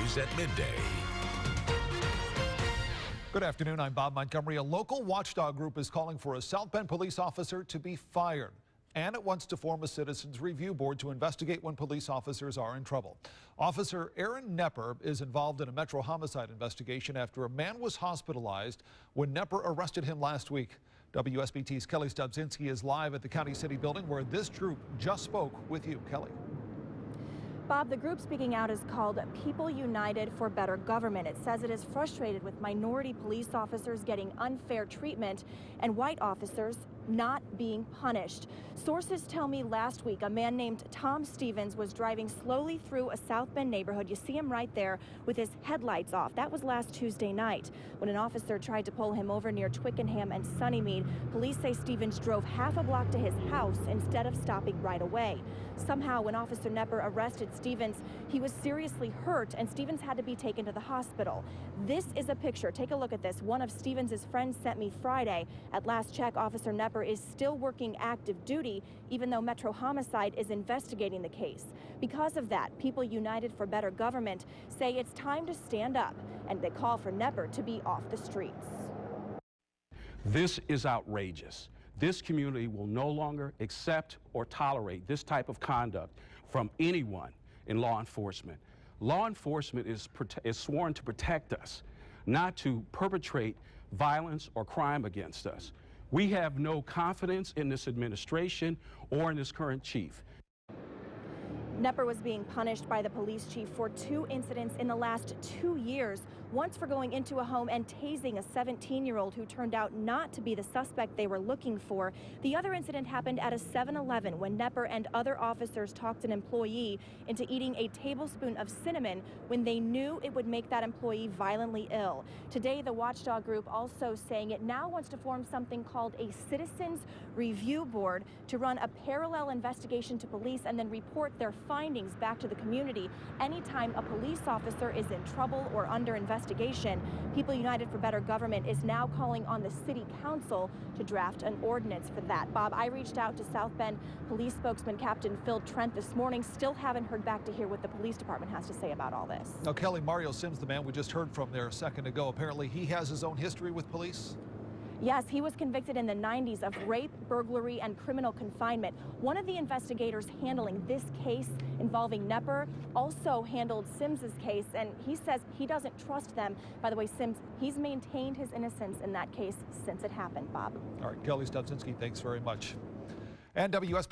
News at midday. Good afternoon, I'm Bob Montgomery. A local watchdog group is calling for a South Bend police officer to be fired. And it wants to form a citizens review board to investigate when police officers are in trouble. Officer Aaron Nepper is involved in a Metro homicide investigation after a man was hospitalized when Nepper arrested him last week. WSBT's Kelly Stubzinski is live at the County City building where this group just spoke with you. Kelly. Bob, the group speaking out is called People United for Better Government. It says it is frustrated with minority police officers getting unfair treatment and white officers not being punished. Sources tell me last week a man named Tom Stevens was driving slowly through a South Bend neighborhood. You see him right there with his headlights off. That was last Tuesday night when an officer tried to pull him over near Twickenham and Sunnymead. Police say Stevens drove half a block to his house instead of stopping right away. Somehow, when Officer Nepper arrested Stevens, he was seriously hurt and Stevens had to be taken to the hospital. This is a picture. Take a look at this. One of Stevens' friends sent me Friday. At last check, Officer Nepper is still working active duty, even though Metro Homicide is investigating the case. Because of that, People United for Better Government say it's time to stand up, and they call for Nepper to be off the streets. This is outrageous. This community will no longer accept or tolerate this type of conduct from anyone in law enforcement. Law enforcement is sworn to protect us, not to perpetrate violence or crime against us. We have no confidence in this administration or in this current chief. Nepper was being punished by the police chief for 2 incidents in the last 2 years. Once for going into a home and tasing a 17-year-old who turned out not to be the suspect they were looking for. The other incident happened at a 7-Eleven when Nepper and other officers talked an employee into eating a tablespoon of cinnamon when they knew it would make that employee violently ill. Today, the watchdog group also saying it now wants to form something called a citizens review board to run a parallel investigation to police and then report their findings back to the community anytime a police officer is in trouble or under investigation. People United for Better Government is now calling on the City Council to draft an ordinance for that. Bob, I reached out to South Bend Police spokesman Captain Phil Trent this morning. Still haven't heard back to hear what the police department has to say about all this. Now, Kelly, Mario Sims, the man we just heard from there a second ago, apparently he has his own history with police. Yes, he was convicted in the 90s of rape, burglary, and criminal confinement. One of the investigators handling this case involving Nepper also handled Sims's case, and he says he doesn't trust them. By the way, Sims, he's maintained his innocence in that case since it happened, Bob. All right, Kelly Stubzinski, thanks very much. And WSBT